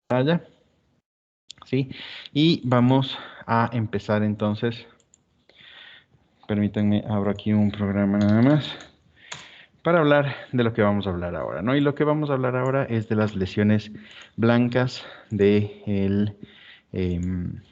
pantalla, ¿sí? Y vamos a empezar entonces. Permítanme, abro aquí un programa nada más para hablar de lo que vamos a hablar ahora, ¿no? Y lo que vamos a hablar ahora es de las lesiones blancas de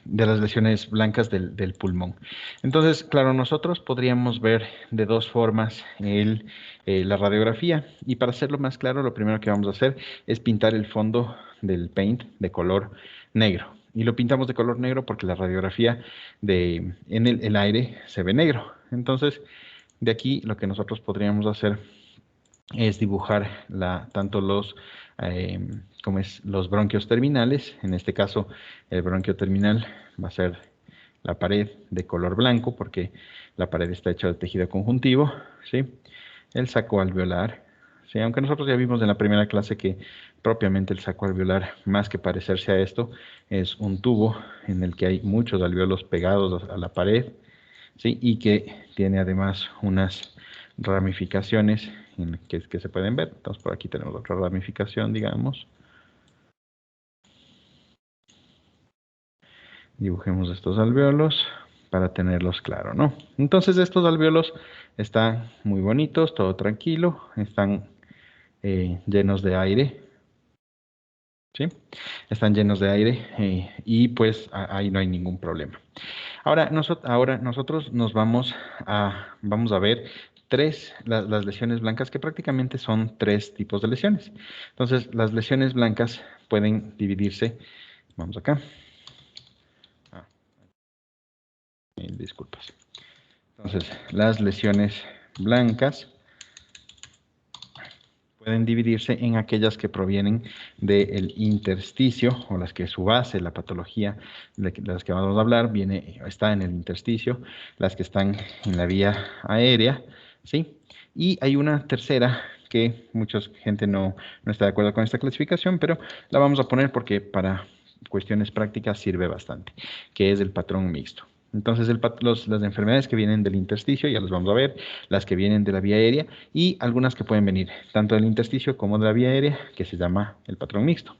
las lesiones blancas del pulmón. Entonces, claro, nosotros podríamos ver de dos formas la radiografía, y para hacerlo más claro, lo primero que vamos a hacer es pintar el fondo del paint de color negro. Y lo pintamos de color negro porque la radiografía en el aire se ve negro. Entonces, de aquí lo que nosotros podríamos hacer es dibujar tanto eh, los bronquios terminales. En este caso, el bronquio terminal va a ser la pared de color blanco porque la pared está hecha de tejido conjuntivo, ¿sí? El saco alveolar, ¿sí? Aunque nosotros ya vimos en la primera clase que propiamente el saco alveolar, más que parecerse a esto, es un tubo en el que hay muchos alveolos pegados a la pared, ¿sí? Y que tiene además unas ramificaciones que se pueden ver. Entonces por aquí tenemos otra ramificación, digamos. Dibujemos estos alveolos para tenerlos claro, ¿no? Entonces estos alveolos están muy bonitos, todo tranquilo, están llenos de aire, ¿sí? Están llenos de aire y pues ahí no hay ningún problema. Ahora, nosotros nos vamos a ver las lesiones blancas, que prácticamente son tres tipos de lesiones. Entonces, las lesiones blancas pueden dividirse, vamos acá, ah, disculpas. Entonces, las lesiones blancas pueden dividirse en aquellas que provienen del intersticio, o las que su base, la patología de las que vamos a hablar, está en el intersticio, las que están en la vía aérea, ¿sí? Y hay una tercera que mucha gente no está de acuerdo con esta clasificación, pero la vamos a poner porque para cuestiones prácticas sirve bastante, que es el patrón mixto. Entonces, las enfermedades que vienen del intersticio, ya las vamos a ver, las que vienen de la vía aérea y algunas que pueden venir tanto del intersticio como de la vía aérea, que se llama el patrón mixto.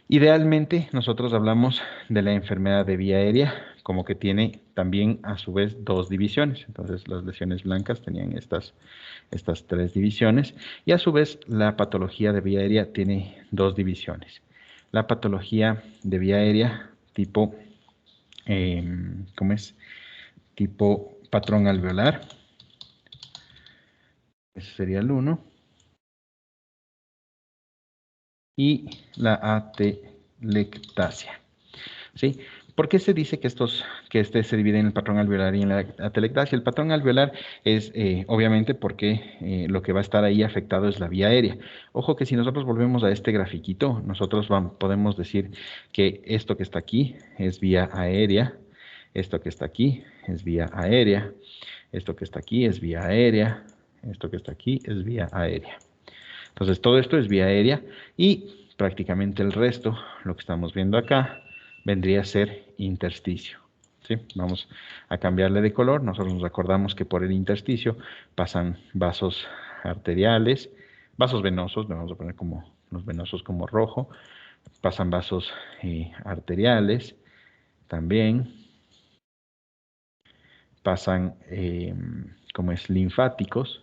Idealmente, nosotros hablamos de la enfermedad de vía aérea como que tiene también a su vez dos divisiones. Entonces, las lesiones blancas tenían estas tres divisiones y a su vez la patología de vía aérea tiene dos divisiones. La patología de vía aérea tipo, ¿cómo es? Tipo patrón alveolar. Ese sería el uno. Y la atelectasia, ¿sí? ¿Por qué se dice que este se divide en el patrón alveolar y en la atelectasia? El patrón alveolar es obviamente porque lo que va a estar ahí afectado es la vía aérea. Ojo que si nosotros volvemos a este grafiquito, nosotros podemos decir que esto que está aquí es vía aérea, esto que está aquí es vía aérea, esto que está aquí es vía aérea, esto que está aquí es vía aérea. Entonces, todo esto es vía aérea y prácticamente el resto, lo que estamos viendo acá, vendría a ser intersticio. ¿Sí? Vamos a cambiarle de color. Nosotros nos acordamos que por el intersticio pasan vasos arteriales, vasos venosos, le vamos a poner como los venosos como rojo, pasan vasos arteriales también, pasan como es linfáticos,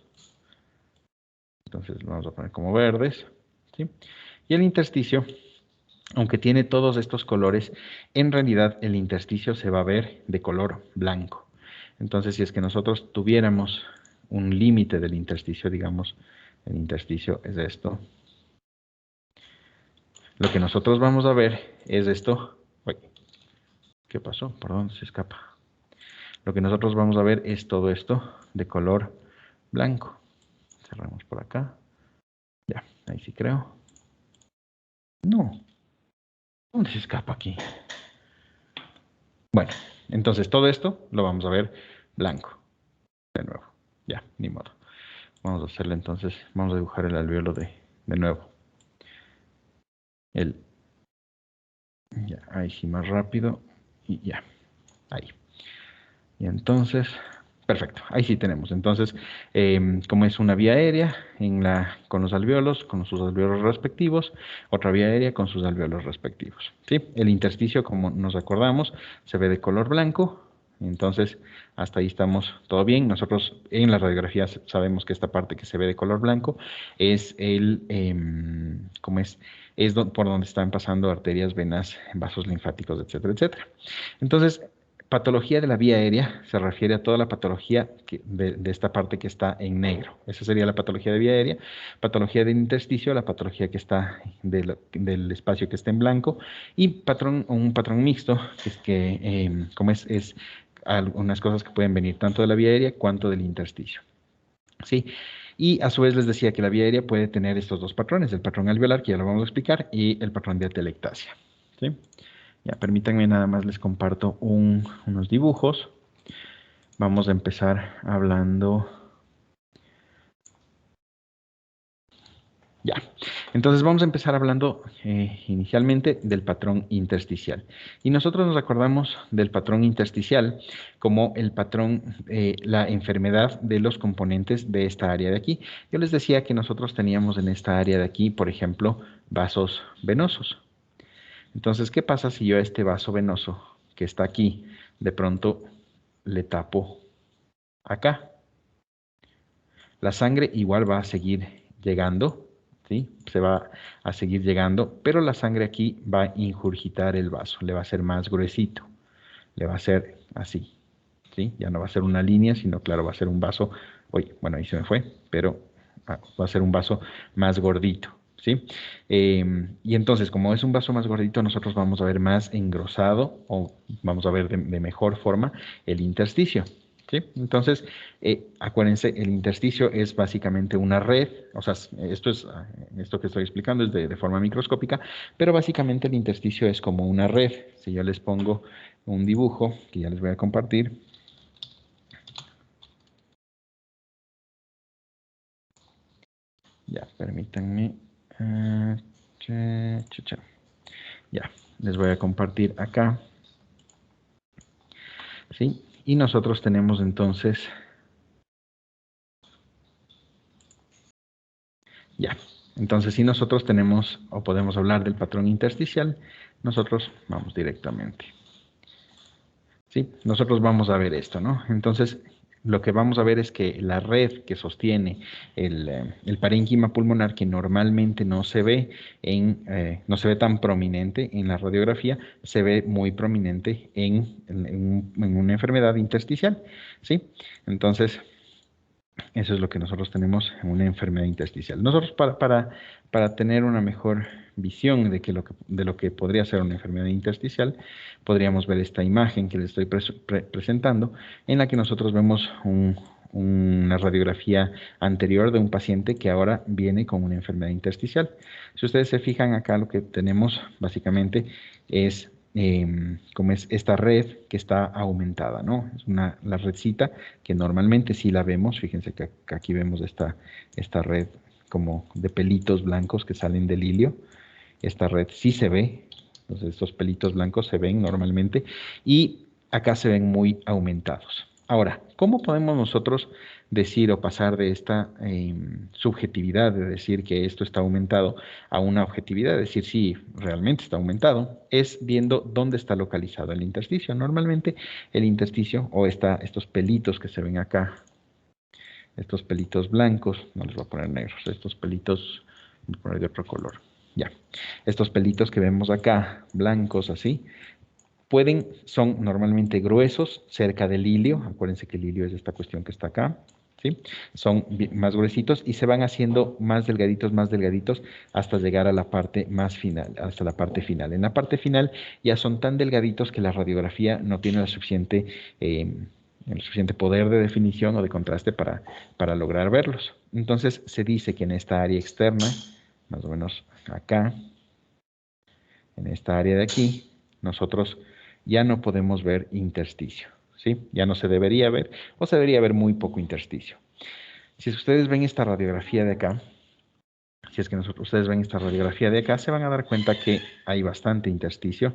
entonces lo vamos a poner como verdes, ¿sí? Y el intersticio, aunque tiene todos estos colores, en realidad el intersticio se va a ver de color blanco. Entonces, si es que nosotros tuviéramos un límite del intersticio, digamos, el intersticio es esto. Lo que nosotros vamos a ver es esto. Uy, ¿qué pasó? ¿Por dónde se escapa? Lo que nosotros vamos a ver es todo esto de color blanco. Cerramos por acá. Ya, ahí sí creo. No, ¿dónde se escapa aquí? Bueno, entonces todo esto lo vamos a ver blanco. De nuevo. Ya, ni modo. Vamos a hacerle entonces, vamos a dibujar el alveolo de nuevo. El, ya, ahí sí más rápido. Y ya, ahí. Y entonces, Perfecto, ahí sí tenemos. Entonces, como es una vía aérea con los alvéolos, con sus alvéolos respectivos, otra vía aérea con sus alvéolos respectivos. ¿Sí? El intersticio, como nos acordamos, se ve de color blanco. Entonces, hasta ahí estamos todo bien. Nosotros en la radiografía sabemos que esta parte que se ve de color blanco es ¿cómo es? Por donde están pasando arterias, venas, vasos linfáticos, etcétera, etcétera. Entonces, patología de la vía aérea se refiere a toda la patología de esta parte que está en negro. Esa sería la patología de vía aérea. Patología del intersticio, la patología que está del espacio que está en blanco. Y un patrón mixto, que es como es algunas cosas que pueden venir tanto de la vía aérea cuanto del intersticio. ¿Sí? Y a su vez les decía que la vía aérea puede tener estos dos patrones, el patrón alveolar, que ya lo vamos a explicar, y el patrón de atelectasia. ¿Sí? Ya, permítanme nada más les comparto unos dibujos. Vamos a empezar hablando. Ya, entonces vamos a empezar hablando inicialmente del patrón intersticial. Y nosotros nos acordamos del patrón intersticial como el patrón, la enfermedad de los componentes de esta área de aquí. Yo les decía que nosotros teníamos en esta área de aquí, por ejemplo, vasos venosos. Entonces, ¿qué pasa si yo a este vaso venoso que está aquí, de pronto le tapo acá? La sangre igual va a seguir llegando, ¿sí? Se va a seguir llegando, pero la sangre aquí va a ingurgitar el vaso, le va a ser más gruesito, le va a ser así, ¿sí? Ya no va a ser una línea, sino claro, va a ser un vaso, uy, bueno, ahí se me fue, pero va a ser un vaso más gordito, ¿sí? Y entonces, como es un vaso más gordito, nosotros vamos a ver más engrosado o vamos a ver de mejor forma el intersticio. ¿Sí? Entonces, acuérdense, el intersticio es básicamente una red, o sea, esto que estoy explicando es de forma microscópica, pero básicamente el intersticio es como una red. Si yo les pongo un dibujo que ya les voy a compartir. Ya, permítanme. Ya, les voy a compartir acá. ¿Sí? Y nosotros tenemos entonces. Ya, entonces si nosotros tenemos o podemos hablar del patrón intersticial, nosotros vamos directamente. ¿Sí? Nosotros vamos a ver esto, ¿no? Entonces, lo que vamos a ver es que la red que sostiene el parénquima pulmonar, que normalmente no se ve no se ve tan prominente en la radiografía, se ve muy prominente en una enfermedad intersticial, ¿sí? Entonces, eso es lo que nosotros tenemos en una enfermedad intersticial. Nosotros para tener una mejor visión de lo que podría ser una enfermedad intersticial, podríamos ver esta imagen que les estoy presentando, en la que nosotros vemos una radiografía anterior de un paciente que ahora viene con una enfermedad intersticial. Si ustedes se fijan acá, lo que tenemos básicamente es como es esta red que está aumentada, ¿no? Es la redcita que normalmente sí la vemos. Fíjense que aquí vemos esta red como de pelitos blancos que salen del ilio. Esta red sí se ve, entonces estos pelitos blancos se ven normalmente y acá se ven muy aumentados. Ahora, ¿cómo podemos nosotros decir o pasar de esta subjetividad de decir que esto está aumentado a una objetividad, de decir si realmente está aumentado? Es viendo dónde está localizado el intersticio. Normalmente el intersticio o estos pelitos que se ven acá, estos pelitos blancos, no les voy a poner negros, estos pelitos, voy a poner de otro color. Ya, estos pelitos que vemos acá, blancos así, son normalmente gruesos cerca del ilio. Acuérdense que el ilio es esta cuestión que está acá, ¿sí? Son más gruesitos y se van haciendo más delgaditos hasta llegar a la parte más final, hasta la parte final. En la parte final ya son tan delgaditos que la radiografía no tiene el suficiente poder de definición o de contraste para lograr verlos. Entonces se dice que en esta área externa, más o menos acá, en esta área de aquí, nosotros ya no podemos ver intersticio, ¿sí? Ya no se debería ver o se debería ver muy poco intersticio. Si ustedes ven esta radiografía de acá, si es que ustedes ven esta radiografía de acá, se van a dar cuenta que hay bastante intersticio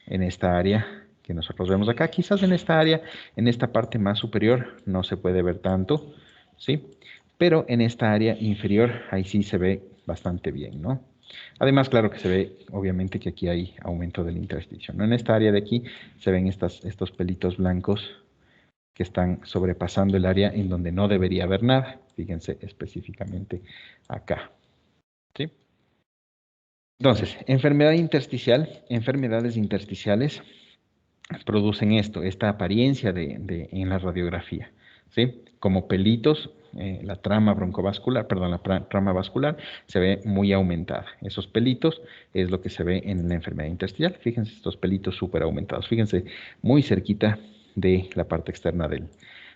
en esta área que nosotros vemos acá. Quizás en esta área, en esta parte más superior, no se puede ver tanto, ¿sí? Pero en esta área inferior, ahí sí se ve bastante bien, ¿no? Además, claro que se ve, obviamente, que aquí hay aumento del intersticio, ¿no? En esta área de aquí se ven estos pelitos blancos que están sobrepasando el área en donde no debería haber nada. Fíjense específicamente acá, ¿sí? Entonces, enfermedad intersticial, enfermedades intersticiales producen esta apariencia en la radiografía, ¿sí? Como pelitos, la trama broncovascular, perdón, la trama vascular se ve muy aumentada. Esos pelitos es lo que se ve en la enfermedad intersticial. Fíjense estos pelitos súper aumentados. Fíjense muy cerquita de la parte externa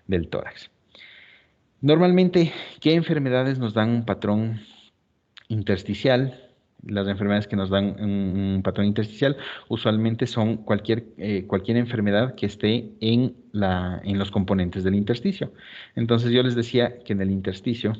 del tórax. Normalmente, ¿qué enfermedades nos dan un patrón intersticial? Las enfermedades que nos dan un patrón intersticial usualmente son cualquier enfermedad que esté en los componentes del intersticio. Entonces yo les decía que en el intersticio,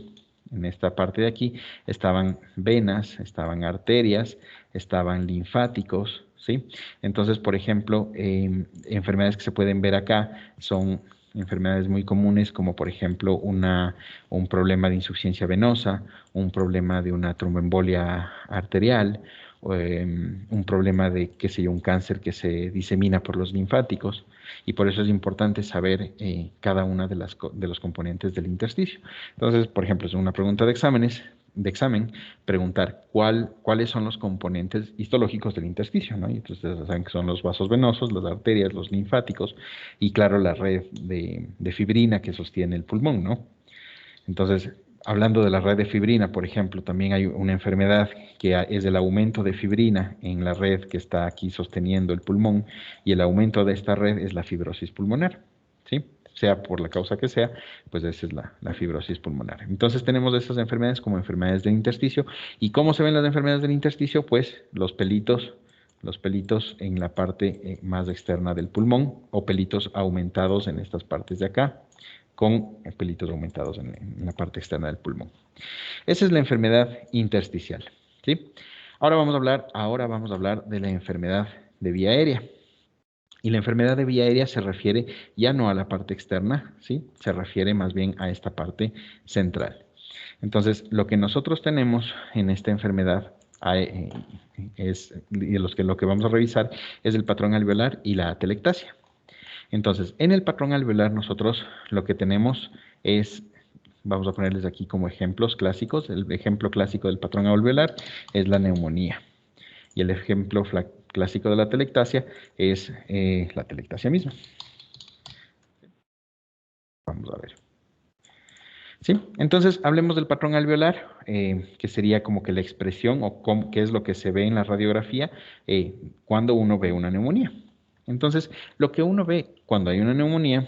en esta parte de aquí, estaban venas, estaban arterias, estaban linfáticos, ¿sí? Entonces, por ejemplo, enfermedades que se pueden ver acá son enfermedades muy comunes como por ejemplo un problema de insuficiencia venosa, un problema de una tromboembolia arterial, un problema de, qué sé yo, un cáncer que se disemina por los linfáticos, y por eso es importante saber cada una de los componentes del intersticio. Entonces, por ejemplo, es una pregunta de examen, preguntar cuáles son los componentes histológicos del intersticio, ¿no? Y entonces saben que son los vasos venosos, las arterias, los linfáticos y claro, la red de fibrina que sostiene el pulmón, ¿no? Entonces, hablando de la red de fibrina, por ejemplo, también hay una enfermedad que es el aumento de fibrina en la red que está aquí sosteniendo el pulmón, y el aumento de esta red es la fibrosis pulmonar, ¿sí? Sea por la causa que sea, pues esa es la fibrosis pulmonar. Entonces tenemos estas enfermedades como enfermedades del intersticio. ¿Y cómo se ven las enfermedades del intersticio? Pues los pelitos en la parte más externa del pulmón, o pelitos aumentados en estas partes de acá, con pelitos aumentados en la parte externa del pulmón. Esa es la enfermedad intersticial, ¿sí? Ahora vamos a hablar de la enfermedad de vía aérea. Y la enfermedad de vía aérea se refiere ya no a la parte externa, ¿sí? Se refiere más bien a esta parte central. Entonces, lo que nosotros tenemos en esta enfermedad lo que vamos a revisar es el patrón alveolar y la atelectasia. Entonces, en el patrón alveolar nosotros lo que tenemos es, vamos a ponerles aquí como ejemplos clásicos, el ejemplo clásico del patrón alveolar es la neumonía. Y el ejemplo clásico de la atelectasia es la atelectasia misma. Vamos a ver. ¿Sí? Entonces, hablemos del patrón alveolar, que sería como que la expresión o qué es lo que se ve en la radiografía cuando uno ve una neumonía. Entonces, lo que uno ve cuando hay una neumonía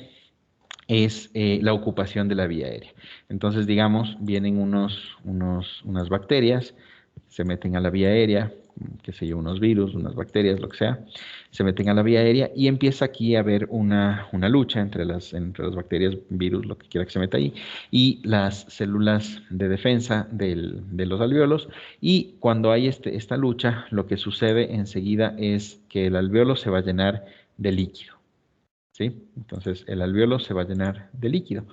es la ocupación de la vía aérea. Entonces, digamos, vienen unas bacterias, se meten a la vía aérea, qué sé yo, unos virus, unas bacterias, lo que sea, se meten a la vía aérea y empieza aquí a haber una lucha entre las bacterias, virus, lo que quiera que se meta ahí, y las células de defensa de los alvéolos. Y cuando hay esta lucha, lo que sucede enseguida es que el alvéolo se va a llenar de líquido, ¿sí? Entonces el alvéolo se va a llenar de líquido.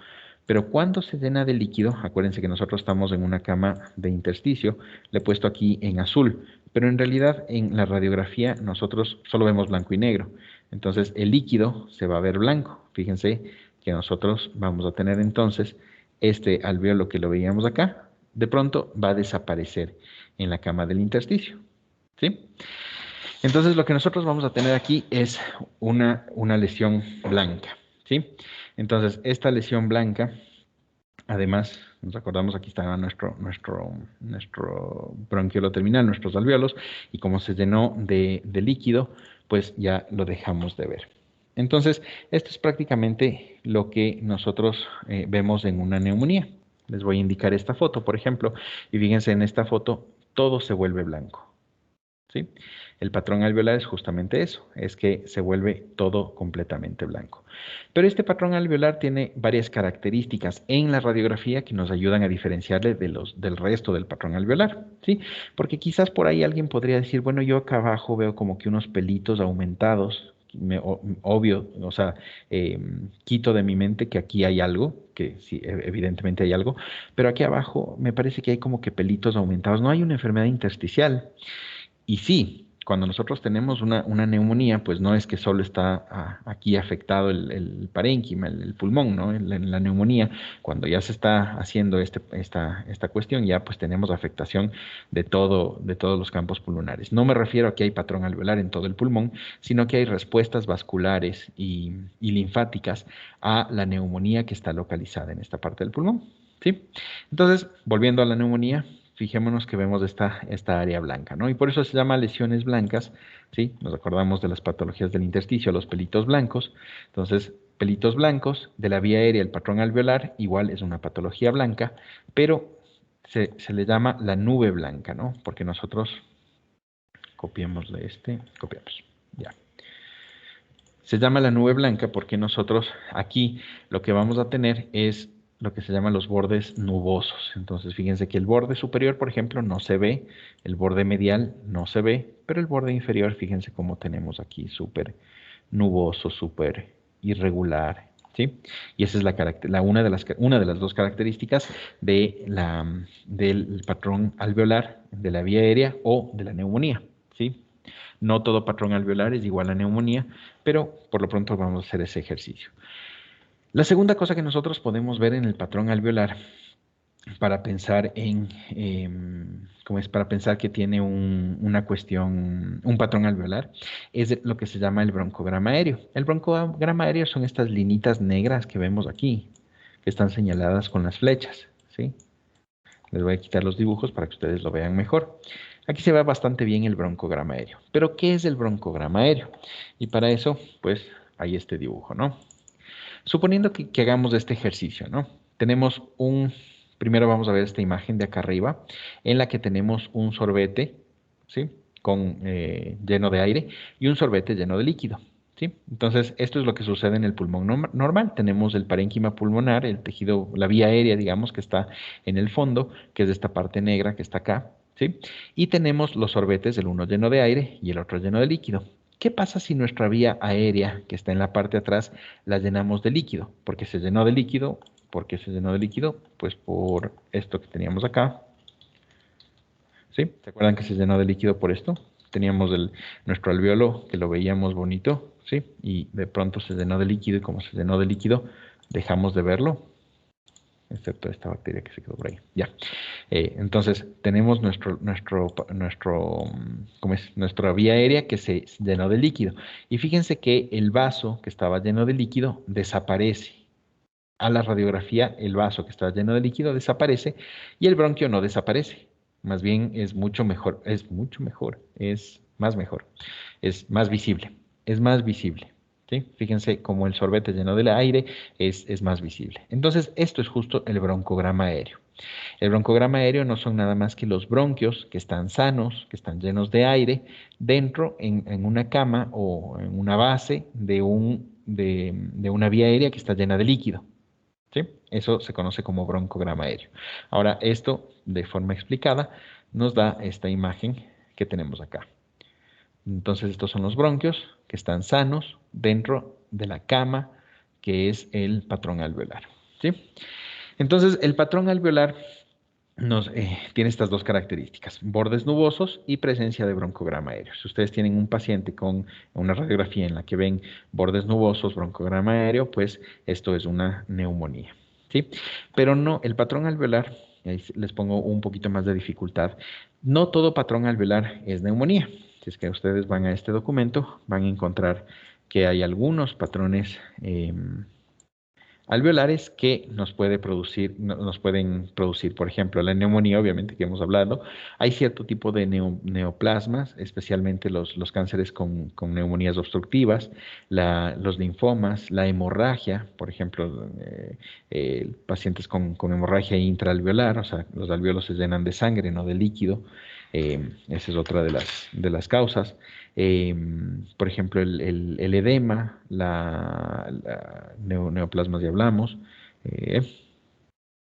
Pero cuando se llena de líquido, acuérdense que nosotros estamos en una cama de intersticio, le he puesto aquí en azul, pero en realidad en la radiografía nosotros solo vemos blanco y negro. Entonces el líquido se va a ver blanco. Fíjense que nosotros vamos a tener entonces este alvéolo que lo veíamos acá, de pronto va a desaparecer en la cama del intersticio, ¿sí? Entonces lo que nosotros vamos a tener aquí es una lesión blanca, ¿sí? Entonces esta lesión blanca, además, nos acordamos, aquí estaba nuestro bronquiolo terminal, nuestros alvéolos, y como se llenó de líquido, pues ya lo dejamos de ver. Entonces, esto es prácticamente lo que nosotros vemos en una neumonía. Les voy a indicar esta foto, por ejemplo, y fíjense, en esta foto todo se vuelve blanco, ¿sí? El patrón alveolar es justamente eso, es que se vuelve todo completamente blanco. Pero este patrón alveolar tiene varias características en la radiografía que nos ayudan a diferenciarle del resto del patrón alveolar, ¿sí? Porque quizás por ahí alguien podría decir, bueno, yo acá abajo veo como que unos pelitos aumentados, obvio, o sea, quito de mi mente que aquí hay algo, que sí, evidentemente hay algo, pero aquí abajo me parece que hay como que pelitos aumentados. No hay una enfermedad intersticial. Y sí, cuando nosotros tenemos una neumonía, pues no es que solo está aquí afectado el parénquima, el pulmón, ¿no? En la neumonía, cuando ya se está haciendo esta cuestión, ya pues tenemos afectación de todos los campos pulmonares. No me refiero a que hay patrón alveolar en todo el pulmón, sino que hay respuestas vasculares y linfáticas a la neumonía que está localizada en esta parte del pulmón, ¿sí? Entonces, volviendo a la neumonía, fijémonos que vemos esta área blanca, ¿no? Y por eso se llama lesiones blancas, ¿sí? Nos acordamos de las patologías del intersticio, los pelitos blancos. Entonces, pelitos blancos de la vía aérea, el patrón alveolar, igual es una patología blanca, pero se le llama la nube blanca, ¿no? Porque nosotros copiémosle copiamos, ya. Se llama la nube blanca porque nosotros aquí lo que vamos a tener es lo que se llaman los bordes nubosos. Entonces, fíjense que el borde superior, por ejemplo, no se ve, el borde medial no se ve, pero el borde inferior, fíjense cómo tenemos aquí súper nuboso, súper irregular, ¿sí? Y esa es una de las dos características del patrón alveolar de la vía aérea o de la neumonía, ¿sí? No todo patrón alveolar es igual a neumonía, pero por lo pronto vamos a hacer ese ejercicio. La segunda cosa que nosotros podemos ver en el patrón alveolar para pensar ¿cómo es? Para pensar que tiene una cuestión, un patrón alveolar, es lo que se llama el broncograma aéreo. El broncograma aéreo son estas linitas negras que vemos aquí, que están señaladas con las flechas, ¿sí? Les voy a quitar los dibujos para que ustedes lo vean mejor. Aquí se ve bastante bien el broncograma aéreo. Pero, ¿qué es el broncograma aéreo? Y para eso, pues, hay este dibujo, ¿no? Suponiendo que hagamos este ejercicio, ¿no? Tenemos primero vamos a ver esta imagen de acá arriba, en la que tenemos un sorbete, ¿sí? Lleno de aire y un sorbete lleno de líquido, ¿sí? Entonces, esto es lo que sucede en el pulmón normal. Tenemos el parénquima pulmonar, el tejido, la vía aérea, digamos, que está en el fondo, que es esta parte negra que está acá, ¿sí? Y tenemos los sorbetes, el uno lleno de aire y el otro lleno de líquido. ¿Qué pasa si nuestra vía aérea, que está en la parte de atrás, la llenamos de líquido? Porque se llenó de líquido. ¿Por qué se llenó de líquido? Pues por esto que teníamos acá. ¿Sí? ¿Se acuerdan que se llenó de líquido por esto? Teníamos nuestro alveolo que lo veíamos bonito, ¿sí? Y de pronto se llenó de líquido y como se llenó de líquido, dejamos de verlo, excepto esta bacteria que se quedó por ahí. Ya. Entonces, tenemos ¿cómo es? Nuestra vía aérea que se llenó de líquido. Y fíjense que el vaso que estaba lleno de líquido desaparece. A la radiografía, el vaso que está lleno de líquido desaparece y el bronquio no desaparece. Más bien es mucho mejor, es mejor, es más visible, es más visible. ¿Sí? Fíjense cómo el sorbete lleno de aire es más visible. Entonces, esto es justo el broncograma aéreo. El broncograma aéreo no son nada más que los bronquios que están sanos, que están llenos de aire, dentro en una cama o en una base de una vía aérea que está llena de líquido. ¿Sí? Eso se conoce como broncograma aéreo. Ahora, esto, de forma explicada, nos da esta imagen que tenemos acá. Entonces, estos son los bronquios que están sanos dentro de la cama, que es el patrón alveolar. ¿Sí? Entonces, el patrón alveolar tiene estas dos características, bordes nubosos y presencia de broncograma aéreo. Si ustedes tienen un paciente con una radiografía en la que ven bordes nubosos, broncograma aéreo, pues esto es una neumonía, ¿sí? Pero no, el patrón alveolar, ahí les pongo un poquito más de dificultad, no todo patrón alveolar es neumonía. Si es que ustedes van a este documento, van a encontrar que hay algunos patrones alveolares que nos pueden producir, por ejemplo, la neumonía, obviamente que hemos hablado. Hay cierto tipo de neoplasmas, especialmente los cánceres con neumonías obstructivas, los linfomas, la hemorragia, por ejemplo, pacientes con hemorragia intraalveolar, o sea, los alveolos se llenan de sangre, no de líquido. Esa es otra de las causas. Por ejemplo, el edema, neoplasmas ya hablamos,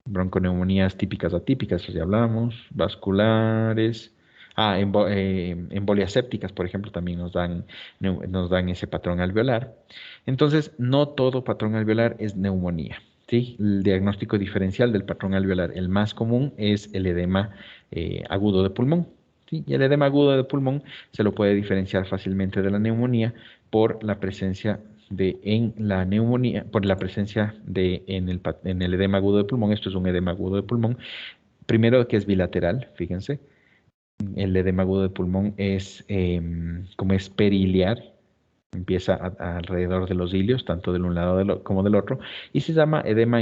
bronconeumonías típicas atípicas, ya hablamos, vasculares. Embolias sépticas, por ejemplo, también nos dan ese patrón alveolar. Entonces, no todo patrón alveolar es neumonía. ¿Sí? El diagnóstico diferencial del patrón alveolar, el más común, es el edema agudo de pulmón. ¿Sí? Y el edema agudo de pulmón se lo puede diferenciar fácilmente de la neumonía por la presencia en la neumonía, por la presencia en el edema agudo de pulmón. Esto es un edema agudo de pulmón. Primero, que es bilateral, fíjense. El edema agudo de pulmón como es periliar, empieza alrededor de los ilios, tanto del un lado como del otro, y se llama edema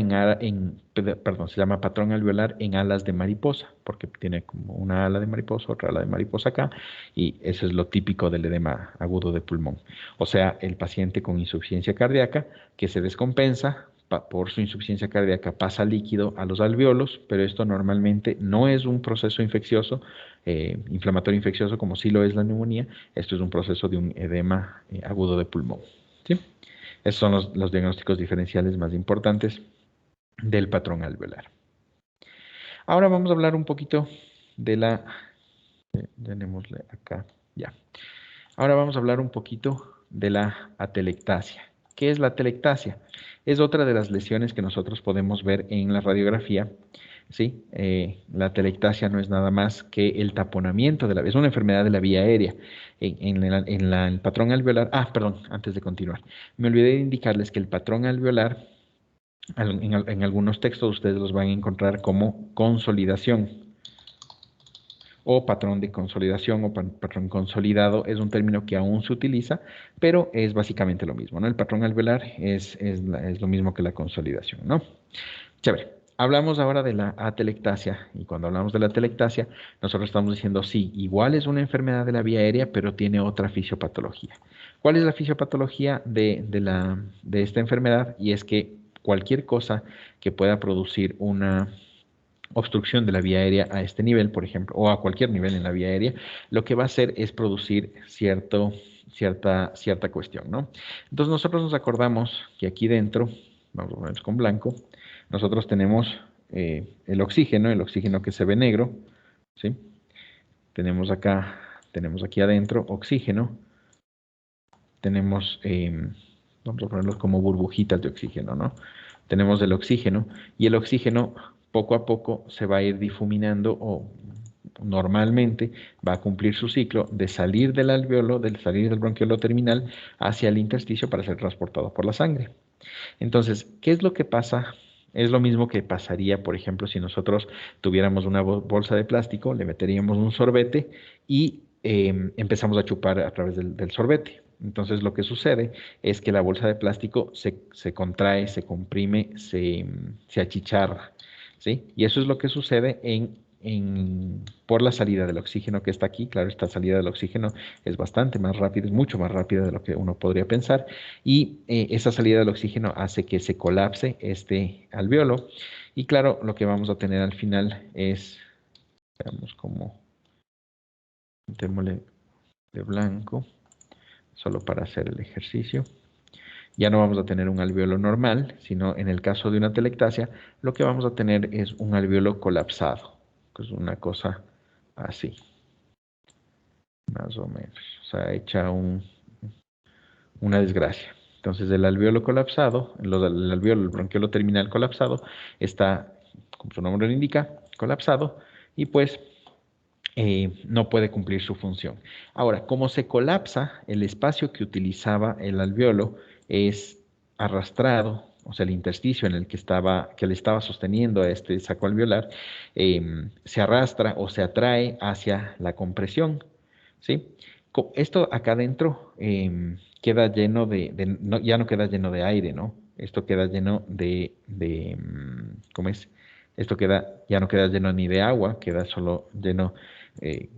perdón, se llama patrón alveolar en alas de mariposa, porque tiene como una ala de mariposa, otra ala de mariposa acá, y eso es lo típico del edema agudo de pulmón. O sea, el paciente con insuficiencia cardíaca que se descompensa por su insuficiencia cardíaca pasa líquido a los alveolos, pero esto normalmente no es un proceso infeccioso, inflamatorio infeccioso como sí lo es la neumonía. Esto es un proceso de un edema agudo de pulmón. ¿Sí? Esos son los diagnósticos diferenciales más importantes del patrón alveolar. Ahora vamos a hablar un poquito de tenémosle acá, ya. Ahora vamos a hablar un poquito de la atelectasia. ¿Qué es la atelectasia? Es otra de las lesiones que nosotros podemos ver en la radiografía. ¿Sí? La atelectasia no es nada más que el taponamiento es una enfermedad de la vía aérea. El patrón alveolar, perdón, antes de continuar, me olvidé de indicarles que el patrón alveolar, en algunos textos ustedes los van a encontrar como consolidación o patrón de consolidación o patrón consolidado. Es un término que aún se utiliza, pero es básicamente lo mismo, ¿no? El patrón alveolar es lo mismo que la consolidación, ¿no? Chévere. Hablamos ahora de la atelectasia, y cuando hablamos de la atelectasia, nosotros estamos diciendo, sí, igual es una enfermedad de la vía aérea, pero tiene otra fisiopatología. ¿Cuál es la fisiopatología de esta enfermedad? Y es que cualquier cosa que pueda producir una obstrucción de la vía aérea a este nivel, por ejemplo, o a cualquier nivel en la vía aérea, lo que va a hacer es producir cierta cuestión, ¿no? Entonces nosotros nos acordamos que aquí dentro, vamos a poner con blanco, nosotros tenemos el oxígeno que se ve negro, ¿sí? Tenemos aquí adentro oxígeno, tenemos, vamos a ponerlos como burbujitas de oxígeno, ¿no? Tenemos el oxígeno, y el oxígeno poco a poco se va a ir difuminando, o normalmente va a cumplir su ciclo de salir del alveolo, de salir del bronquiolo terminal hacia el intersticio para ser transportado por la sangre. Entonces, ¿qué es lo que pasa? Es lo mismo que pasaría, por ejemplo, si nosotros tuviéramos una bolsa de plástico, le meteríamos un sorbete y empezamos a chupar a través del sorbete. Entonces, lo que sucede es que la bolsa de plástico se contrae, se comprime, se achicharra, ¿sí? Y eso es lo que sucede por la salida del oxígeno que está aquí. Claro, esta salida del oxígeno es bastante más rápida, es mucho más rápida de lo que uno podría pensar, y esa salida del oxígeno hace que se colapse este alveolo, y claro, lo que vamos a tener al final es, veamos cómo, pintémosle de blanco, solo para hacer el ejercicio. Ya no vamos a tener un alveolo normal, sino en el caso de una atelectasia, lo que vamos a tener es un alveolo colapsado, que es una cosa así, más o menos, o sea, hecha una desgracia. Entonces el alveolo colapsado, el bronquiolo terminal colapsado, está, como su nombre lo indica, colapsado, y pues no puede cumplir su función. Ahora, como se colapsa, el espacio que utilizaba el alveolo es arrastrado, o sea, el intersticio en el que le estaba sosteniendo a este saco alveolar, se arrastra o se atrae hacia la compresión, ¿sí? Esto acá adentro queda lleno ya no queda lleno de aire, ¿no? Esto queda lleno ¿cómo es? Esto ya no queda lleno ni de agua, queda solo lleno eh,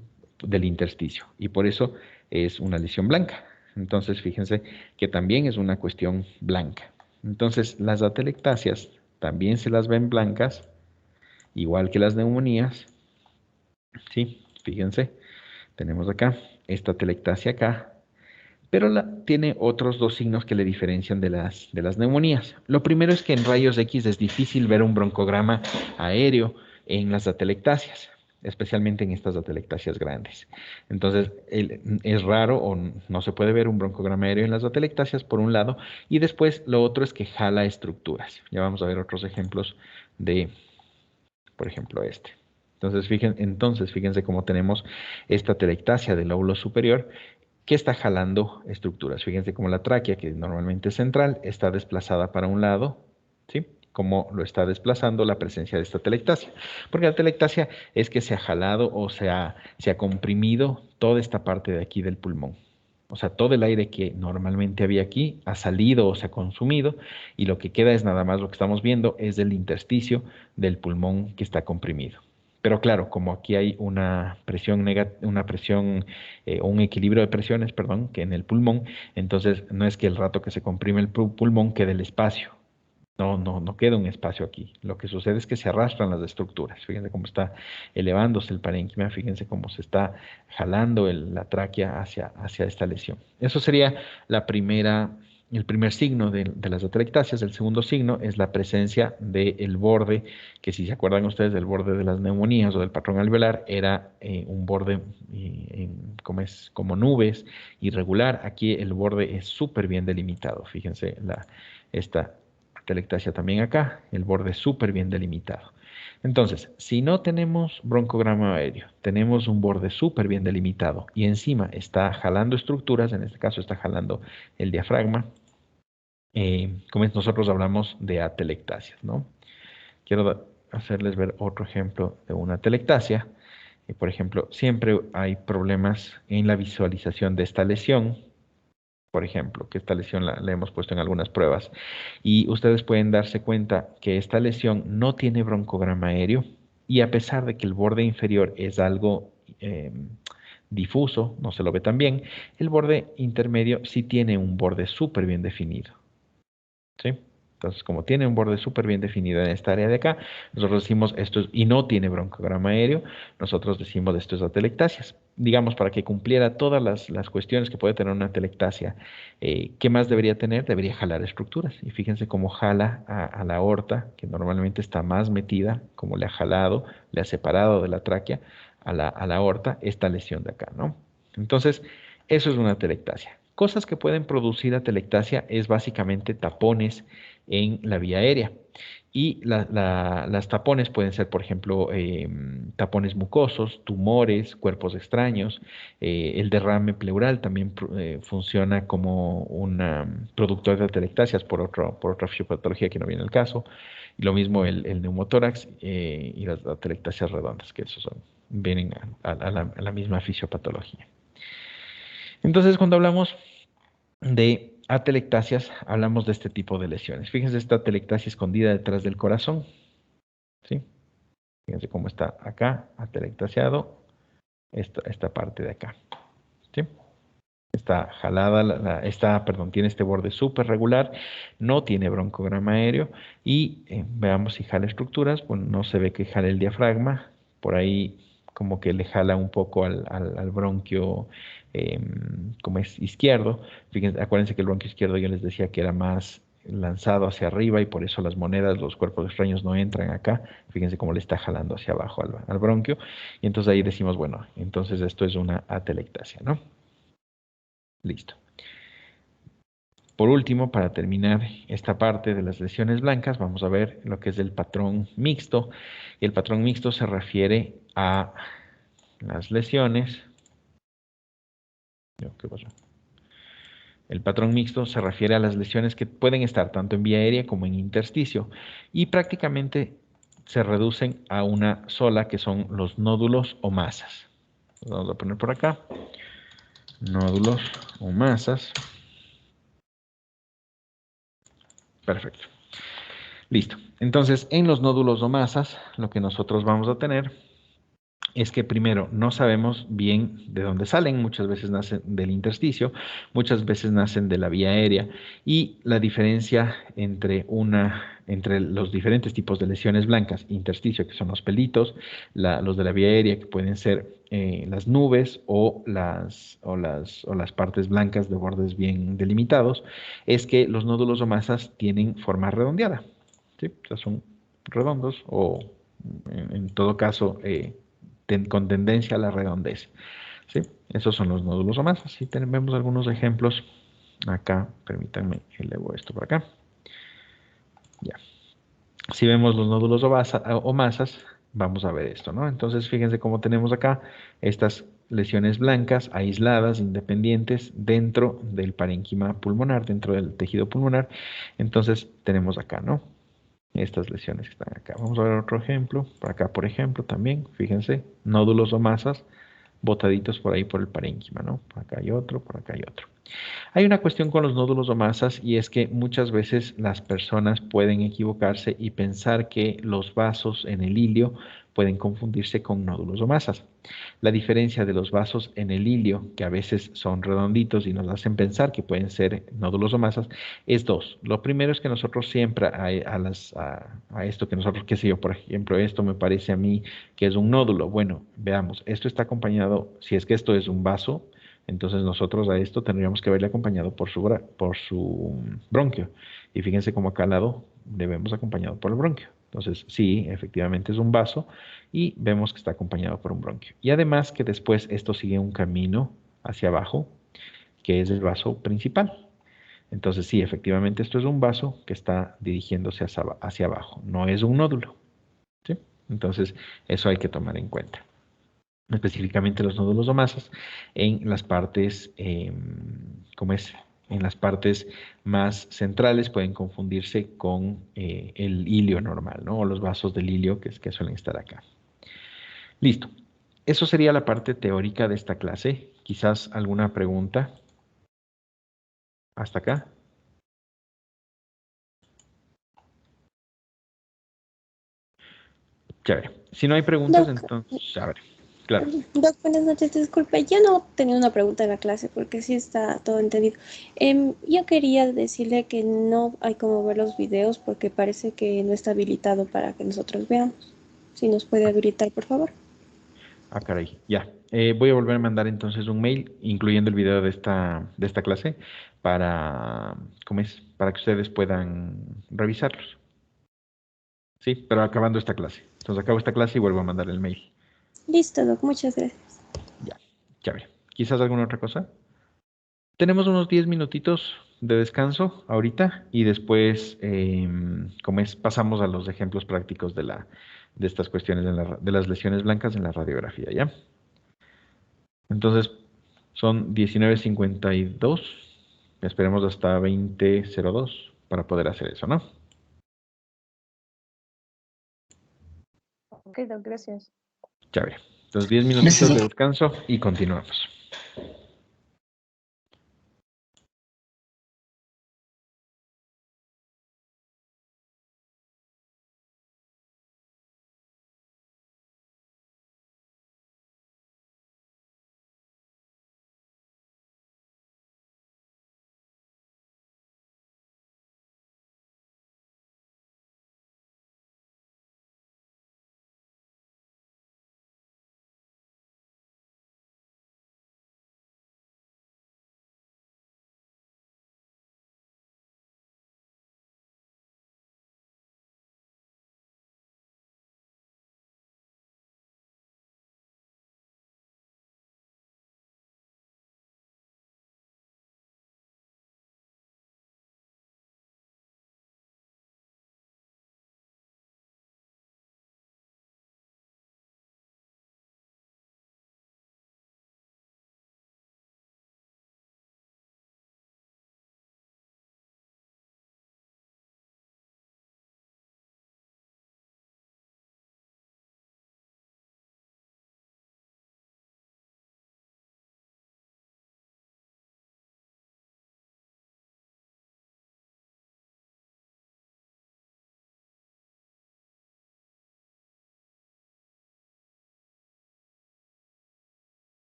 del intersticio, y por eso es una lesión blanca. Entonces, fíjense que también es una cuestión blanca. Entonces, las atelectasias también se las ven blancas, igual que las neumonías, ¿sí? Fíjense, tenemos acá esta atelectasia acá, pero tiene otros dos signos que le diferencian de las neumonías. Lo primero es que en rayos X es difícil ver un broncograma aéreo en las atelectasias. especialmente en estas atelectasias grandes. Entonces, es raro o no se puede ver un broncograma aéreo en las atelectasias, por un lado, y después lo otro es que jala estructuras. Ya vamos a ver otros ejemplos de, por ejemplo, este. Entonces, fíjense cómo tenemos esta atelectasia del lóbulo superior que está jalando estructuras. Fíjense cómo la tráquea, que normalmente es central, está desplazada para un lado, ¿sí? Como lo está desplazando la presencia de esta atelectasia. Porque la atelectasia es que se ha jalado o se ha comprimido toda esta parte de aquí del pulmón. O sea, todo el aire que normalmente había aquí ha salido o se ha consumido y lo que queda es nada más lo que estamos viendo es el intersticio del pulmón que está comprimido. Pero claro, como aquí hay una presión o un equilibrio de presiones, perdón, que en el pulmón, entonces no es que el rato que se comprime el pulmón quede el espacio. No queda un espacio aquí. Lo que sucede es que se arrastran las estructuras. Fíjense cómo está elevándose el parénquima, fíjense cómo se está jalando la tráquea hacia esta lesión. Eso sería el primer signo de las atelectasias. El segundo signo es la presencia del borde, que si se acuerdan ustedes del borde de las neumonías o del patrón alveolar, era un borde como nubes, irregular. Aquí el borde es súper bien delimitado. Fíjense esta atelectasia también acá, el borde súper bien delimitado. Entonces, si no tenemos broncograma aéreo, tenemos un borde súper bien delimitado y encima está jalando estructuras, en este caso está jalando el diafragma, como nosotros hablamos de atelectasias, ¿no? Quiero hacerles ver otro ejemplo de una atelectasia. Por ejemplo, siempre hay problemas en la visualización de esta lesión, por ejemplo, que esta lesión la hemos puesto en algunas pruebas, y ustedes pueden darse cuenta que esta lesión no tiene broncograma aéreo, y a pesar de que el borde inferior es algo difuso, no se lo ve tan bien, el borde intermedio sí tiene un borde súper bien definido, ¿sí? Entonces, como tiene un borde súper bien definido en esta área de acá, nosotros decimos y no tiene broncograma aéreo, nosotros decimos esto es atelectasias. Digamos, para que cumpliera todas las cuestiones que puede tener una atelectasia, ¿qué más debería tener? Debería jalar estructuras. Y fíjense cómo jala a la aorta, que normalmente está más metida, como le ha jalado, le ha separado de la tráquea a la aorta esta lesión de acá, ¿no? Entonces, eso es una atelectasia. Cosas que pueden producir atelectasia es básicamente tapones en la vía aérea. Y las tapones pueden ser, por ejemplo, tapones mucosos, tumores, cuerpos extraños. El derrame pleural también funciona como un productor de atelectasias por otra fisiopatología que no viene al caso. Y lo mismo el neumotórax y las atelectasias redondas, que esos vienen a la misma fisiopatología. Entonces, cuando hablamos de atelectasias, hablamos de este tipo de lesiones. Fíjense esta atelectasia escondida detrás del corazón, ¿sí? Fíjense cómo está acá, atelectasiado, esta parte de acá, ¿sí? Está jalada, tiene este borde súper regular, no tiene broncograma aéreo y veamos si jala estructuras, bueno, no se ve que jale el diafragma, por ahí como que le jala un poco al bronquio como es izquierdo. Fíjense, acuérdense que el bronquio izquierdo yo les decía que era más lanzado hacia arriba y por eso las monedas, los cuerpos extraños no entran acá. Fíjense cómo le está jalando hacia abajo al bronquio y entonces ahí decimos, bueno, entonces esto es una atelectasia, ¿no? Listo. Por último, para terminar esta parte de las lesiones blancas, vamos a ver lo que es el patrón mixto. Y el patrón mixto se refiere a las lesiones. ¿Qué pasó? El patrón mixto se refiere a las lesiones que pueden estar tanto en vía aérea como en intersticio y prácticamente se reducen a una sola, que son los nódulos o masas. Vamos a poner por acá. Nódulos o masas. Perfecto. Listo. Entonces, en los nódulos o masas, lo que nosotros vamos a tener es que primero no sabemos bien de dónde salen, muchas veces nacen del intersticio, muchas veces nacen de la vía aérea y la diferencia entre los diferentes tipos de lesiones blancas, intersticio, que son los pelitos, los de la vía aérea, que pueden ser las nubes o las partes blancas de bordes bien delimitados, es que los nódulos o masas tienen forma redondeada, ¿sí? O sea, son redondos o en todo caso con tendencia a la redondez. ¿Sí? Esos son los nódulos o masas. Si vemos algunos ejemplos acá, permítanme, elevo esto por acá. Ya. Si vemos los nódulos o masas, vamos a ver esto, ¿no? Entonces, fíjense cómo tenemos acá estas lesiones blancas, aisladas, independientes, dentro del parénquima pulmonar, dentro del tejido pulmonar. Entonces, tenemos acá, ¿no? Estas lesiones que están acá. Vamos a ver otro ejemplo. Por acá, por ejemplo, también, fíjense, nódulos o masas botaditos por ahí por el parénquima, ¿no? Por acá hay otro, por acá hay otro. Hay una cuestión con los nódulos o masas y es que muchas veces las personas pueden equivocarse y pensar que los vasos en el ilio pueden confundirse con nódulos o masas. La diferencia de los vasos en el ilio, que a veces son redonditos y nos hacen pensar que pueden ser nódulos o masas, es dos. Lo primero es que nosotros siempre a esto que nosotros, qué sé yo, por ejemplo, esto me parece a mí que es un nódulo. Bueno, veamos, esto está acompañado, si es que esto es un vaso, entonces nosotros a esto tendríamos que haberle acompañado por su bronquio. Y fíjense cómo acá al lado debemos acompañado por el bronquio. Entonces, sí, efectivamente es un vaso y vemos que está acompañado por un bronquio. Y además que después esto sigue un camino hacia abajo, que es el vaso principal. Entonces, sí, efectivamente esto es un vaso que está dirigiéndose hacia abajo, no es un nódulo. ¿Sí? Entonces, eso hay que tomar en cuenta específicamente los nódulos o masas, en las partes, ¿cómo es? En las partes más centrales pueden confundirse con el ilio normal, ¿no? O los vasos del ilio que suelen estar acá. Listo. Eso sería la parte teórica de esta clase. Quizás alguna pregunta hasta acá. Chévere. Si no hay preguntas, Doc, entonces, a ver, claro. Doc, buenas noches, disculpe, yo no tenía una pregunta en la clase porque sí está todo entendido. Yo quería decirle que no hay como ver los videos porque parece que no está habilitado para que nosotros veamos. Si nos puede habilitar, por favor. Ah, caray, ya. Voy a volver a mandar entonces un mail, incluyendo el video de esta clase, para, ¿cómo es? Para que ustedes puedan revisarlos. Sí, pero acabando esta clase. Entonces acabo esta clase y vuelvo a mandar el mail. Listo, Doc, muchas gracias. Ya, chévere. ¿Quizás alguna otra cosa? Tenemos unos 10 minutitos de descanso ahorita y después, como es, pasamos a los ejemplos prácticos de estas cuestiones de las lesiones blancas en la radiografía, ¿ya? Entonces, son 19:52. Esperemos hasta 20:02 para poder hacer eso, ¿no? Ok, Doc, gracias. Chévere. Entonces, 10 Gracias, minutitos de doctor. descanso y continuamos.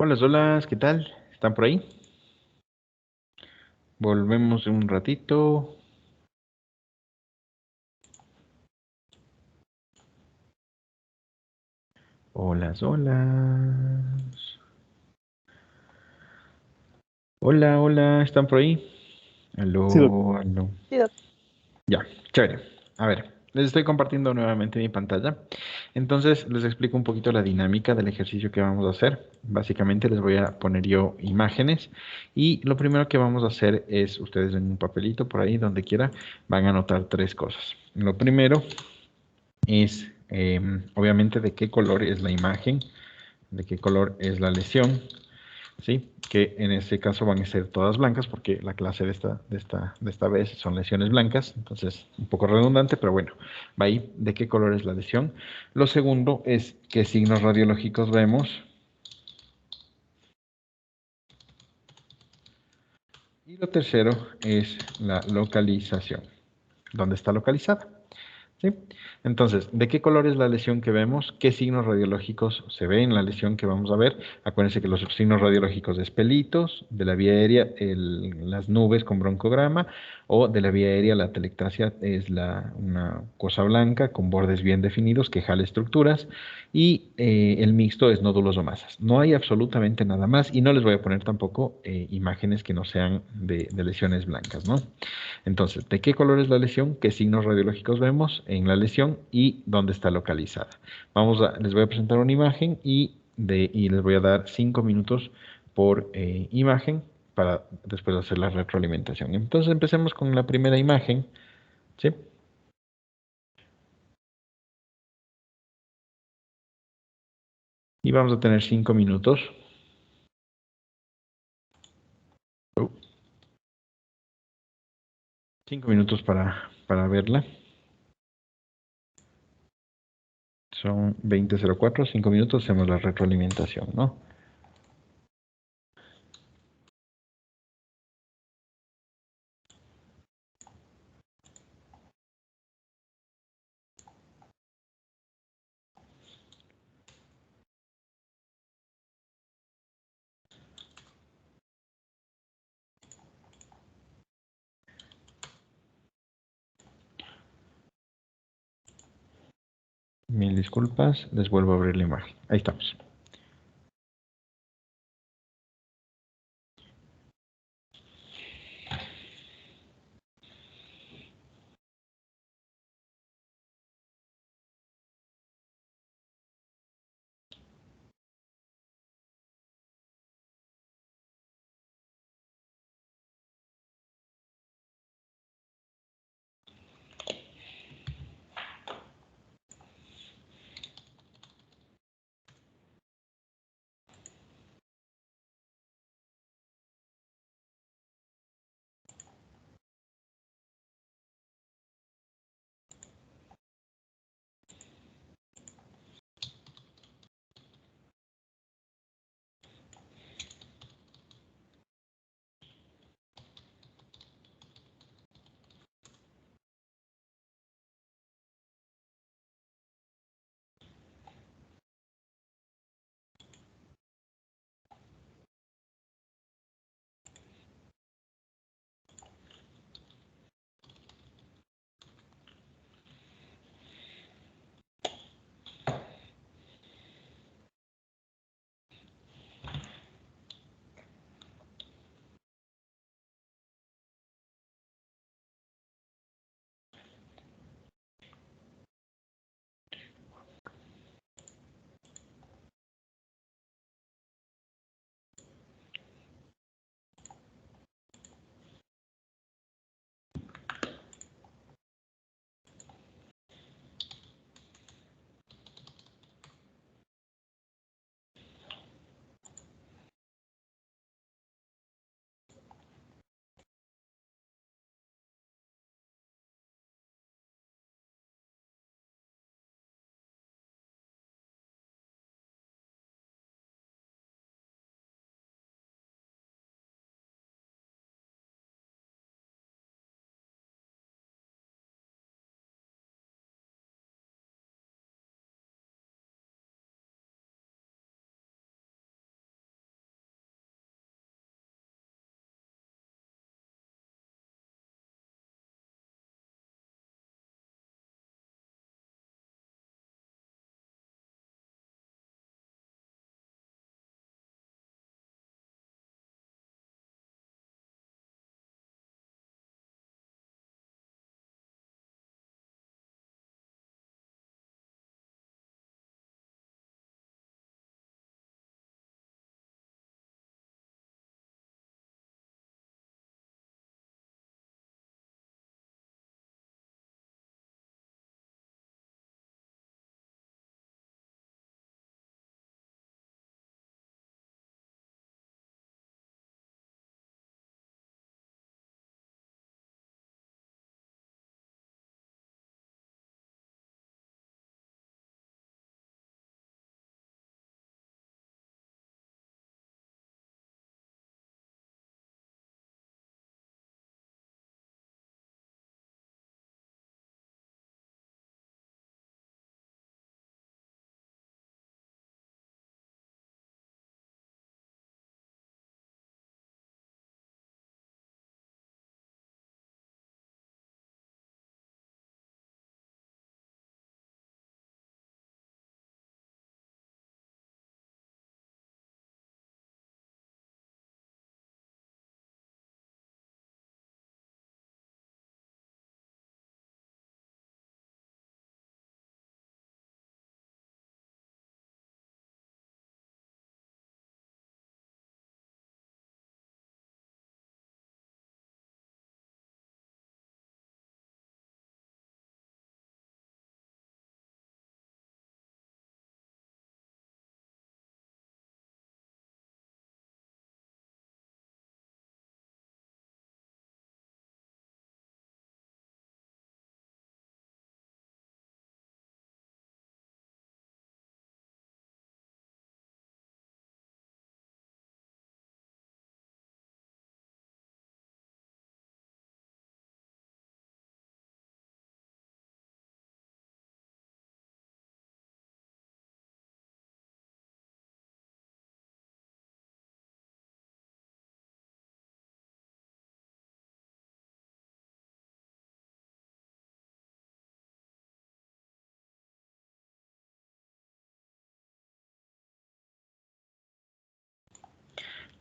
Hola, hola, ¿qué tal? ¿Están por ahí? Volvemos en un ratito. Hola, hola. Hola, hola, ¿están por ahí? Sí, doc. Aló, aló. Sí, doc. Ya, chévere. A ver, les estoy compartiendo nuevamente mi pantalla. Entonces, les explico un poquito la dinámica del ejercicio que vamos a hacer. Básicamente, les voy a poner yo imágenes y lo primero que vamos a hacer es, ustedes en un papelito por ahí, donde quiera, van a anotar tres cosas. Lo primero es, obviamente, de qué color es la imagen, de qué color es la lesión, ¿sí? Que en este caso van a ser todas blancas porque la clase de esta vez son lesiones blancas, entonces un poco redundante, pero bueno, va ahí de qué color es la lesión. Lo segundo es qué signos radiológicos vemos. Y lo tercero es la localización. ¿Dónde está localizada? ¿Sí? Entonces, ¿de qué color es la lesión que vemos? ¿Qué signos radiológicos se ven en la lesión que vamos a ver? Acuérdense que los signos radiológicos es pelitos, de la vía aérea las nubes con broncograma, o de la vía aérea la telectasia es una cosa blanca con bordes bien definidos que jala estructuras, y el mixto es nódulos o masas. No hay absolutamente nada más y no les voy a poner tampoco imágenes que no sean de lesiones blancas, ¿no? Entonces, ¿de qué color es la lesión? ¿Qué signos radiológicos vemos en la lesión y dónde está localizada? Les voy a presentar una imagen y les voy a dar 5 minutos por imagen para después hacer la retroalimentación. Entonces, empecemos con la primera imagen, ¿sí? Y vamos a tener 5 minutos. 5 minutos para verla. Son 20:04, 5 minutos, hacemos la retroalimentación, ¿no? Mil disculpas, les vuelvo a abrir la imagen. Ahí estamos.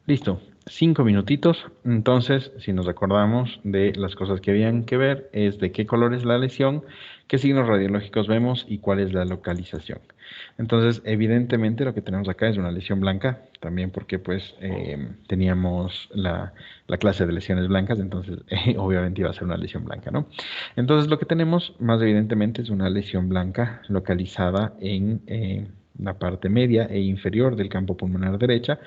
Listo, 5 minutitos. Entonces, si nos recordamos de las cosas que habían que ver, es de qué color es la lesión, qué signos radiológicos vemos y cuál es la localización. Entonces, evidentemente lo que tenemos acá es una lesión blanca, también porque pues teníamos la clase de lesiones blancas, entonces obviamente iba a ser una lesión blanca, ¿no? Entonces, lo que tenemos más evidentemente es una lesión blanca localizada en la parte media e inferior del campo pulmonar derecho,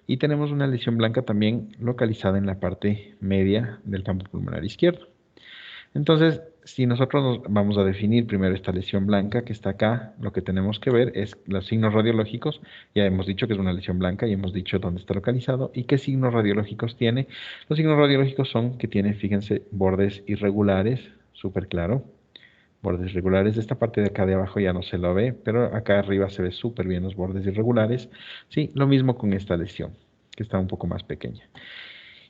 y tenemos una lesión blanca también localizada en la parte media del campo pulmonar izquierdo. Entonces, si nosotros vamos a definir primero esta lesión blanca que está acá, lo que tenemos que ver es los signos radiológicos. Ya hemos dicho que es una lesión blanca y hemos dicho dónde está localizado y qué signos radiológicos tiene. Los signos radiológicos son que tiene, fíjense, bordes irregulares, súper claro. Bordes irregulares, esta parte de acá de abajo ya no se lo ve, pero acá arriba se ve súper bien los bordes irregulares. Sí, lo mismo con esta lesión, que está un poco más pequeña.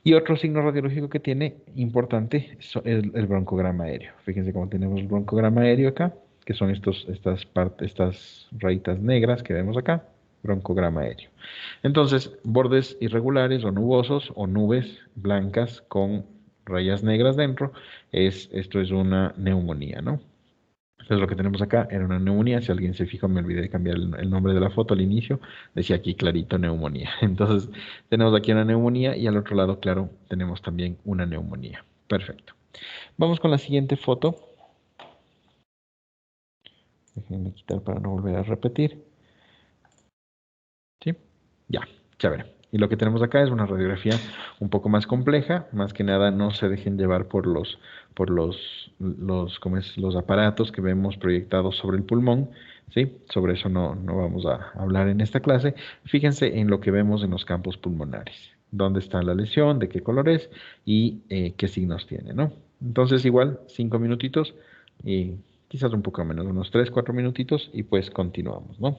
Y otro signo radiológico que tiene importante es el broncograma aéreo. Fíjense cómo tenemos el broncograma aéreo acá, que son estas rayitas negras que vemos acá, broncograma aéreo. Entonces, bordes irregulares o nubosos o nubes blancas con rayas negras dentro, esto es una neumonía, ¿no? Entonces lo que tenemos acá era una neumonía. Si alguien se fijó, me olvidé de cambiar el nombre de la foto al inicio. Decía aquí clarito neumonía. Entonces tenemos aquí una neumonía y al otro lado, claro, tenemos también una neumonía. Perfecto. Vamos con la siguiente foto. Déjenme quitar para no volver a repetir. ¿Sí? Ya, chévere. Y lo que tenemos acá es una radiografía un poco más compleja. Más que nada, no se dejen llevar ¿cómo es? Los aparatos que vemos proyectados sobre el pulmón. ¿Sí? Sobre eso no vamos a hablar en esta clase. Fíjense en lo que vemos en los campos pulmonares. ¿Dónde está la lesión? ¿De qué color es? Y qué signos tiene, ¿no? Entonces, igual, 5 minutitos y quizás un poco menos, unos 3, 4 minutitos y pues continuamos, ¿no?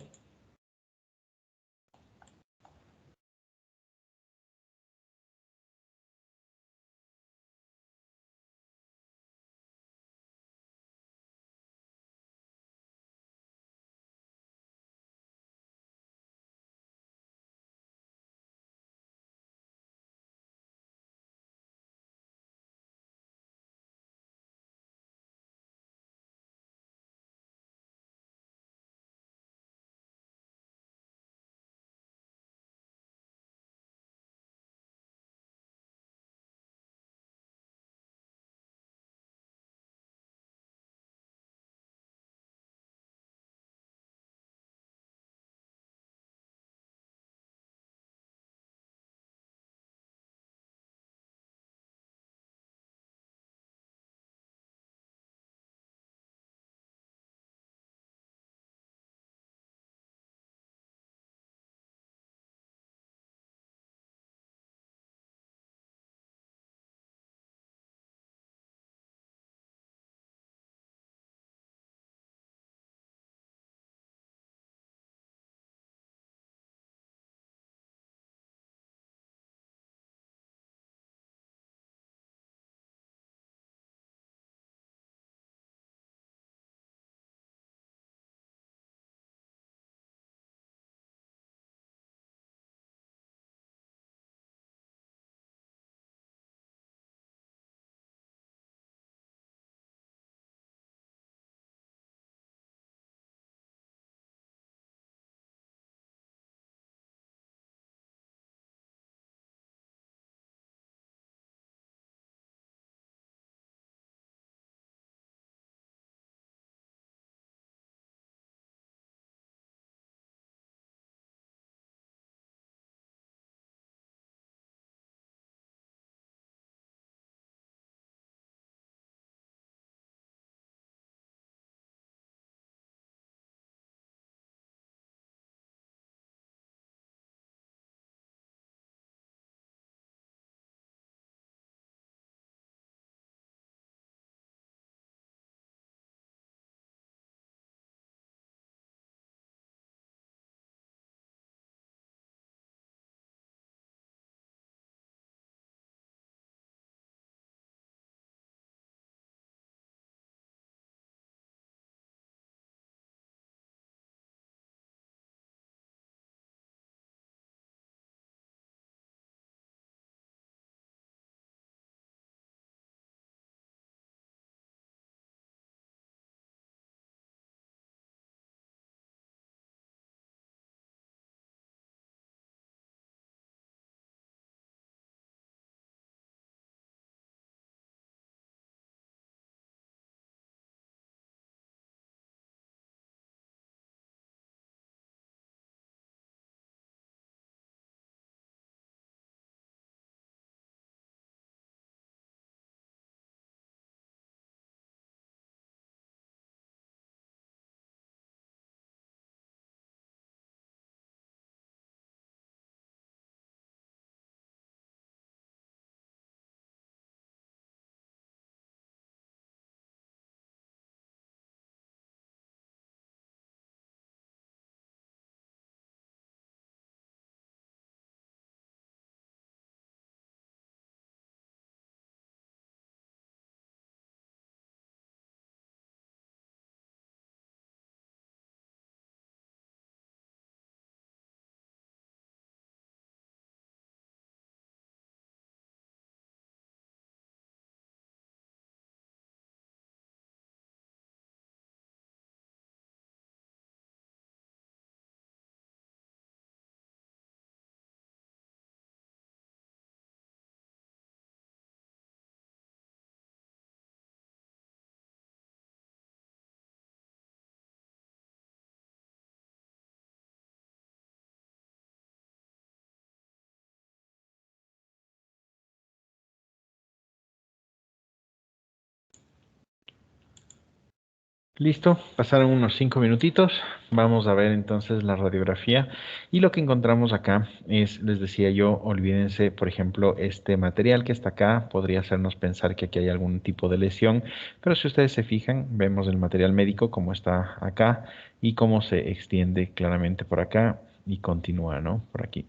Listo, pasaron unos 5 minutitos. Vamos a ver entonces la radiografía. Y lo que encontramos acá es, les decía yo, olvídense, por ejemplo, este material que está acá podría hacernos pensar que aquí hay algún tipo de lesión, pero si ustedes se fijan, vemos el material médico como está acá y cómo se extiende claramente por acá y continúa, ¿no? Por aquí.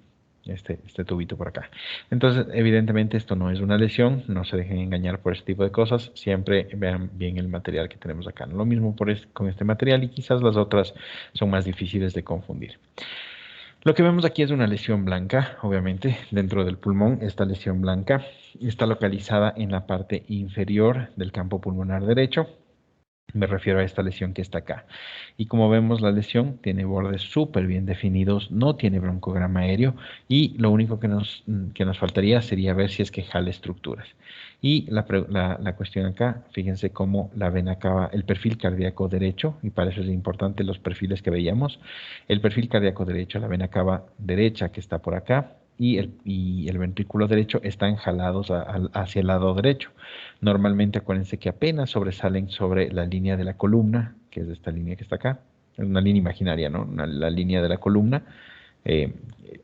Este tubito por acá. Entonces, evidentemente esto no es una lesión, no se dejen engañar por este tipo de cosas, siempre vean bien el material que tenemos acá. Lo mismo con este material y quizás las otras son más difíciles de confundir. Lo que vemos aquí es una lesión blanca, obviamente, dentro del pulmón. Esta lesión blanca está localizada en la parte inferior del campo pulmonar derecho. Me refiero a esta lesión que está acá. Y como vemos, la lesión tiene bordes súper bien definidos, no tiene broncograma aéreo y lo único que nos faltaría sería ver si es que jala estructuras. Y la cuestión acá, fíjense cómo la vena acaba, el perfil cardíaco derecho, y para eso es importante los perfiles que veíamos, el perfil cardíaco derecho, la vena cava derecha que está por acá, y el ventrículo derecho están jalados hacia el lado derecho. Normalmente acuérdense que apenas sobresalen sobre la línea de la columna, que es esta línea que está acá, es una línea imaginaria, ¿no? La línea de la columna, eh,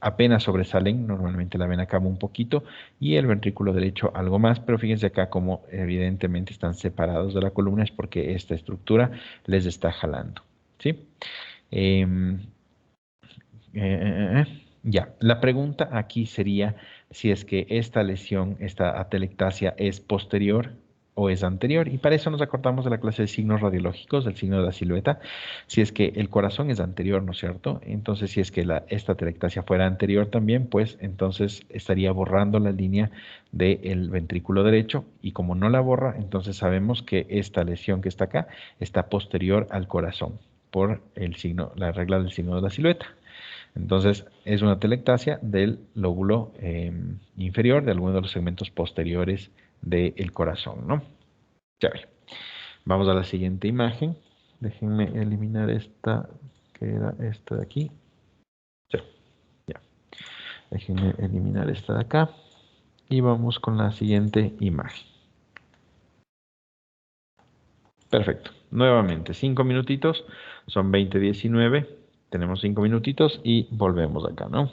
apenas sobresalen, normalmente la vena cava un poquito y el ventrículo derecho algo más, pero fíjense acá como evidentemente están separados de la columna es porque esta estructura les está jalando, ¿sí? Em, ya, la pregunta aquí sería si es que esta lesión, esta atelectasia, es posterior o es anterior. Y para eso nos acordamos de la clase de signos radiológicos, del signo de la silueta. Si es que el corazón es anterior, ¿no es cierto? Entonces, si es que esta atelectasia fuera anterior también, pues entonces estaría borrando la línea del ventrículo derecho. Y como no la borra, entonces sabemos que esta lesión que está acá está posterior al corazón por el signo, la regla del signo de la silueta. Entonces, es una telectasia del lóbulo inferior, de alguno de los segmentos posteriores del corazón, ¿no? Chévere. Vamos a la siguiente imagen. Déjenme eliminar esta, que era esta de aquí. Sí, ya. Déjenme eliminar esta de acá. Y vamos con la siguiente imagen. Perfecto. Nuevamente, 5 minutitos. Son 20:19. Tenemos 5 minutitos y volvemos acá, ¿no?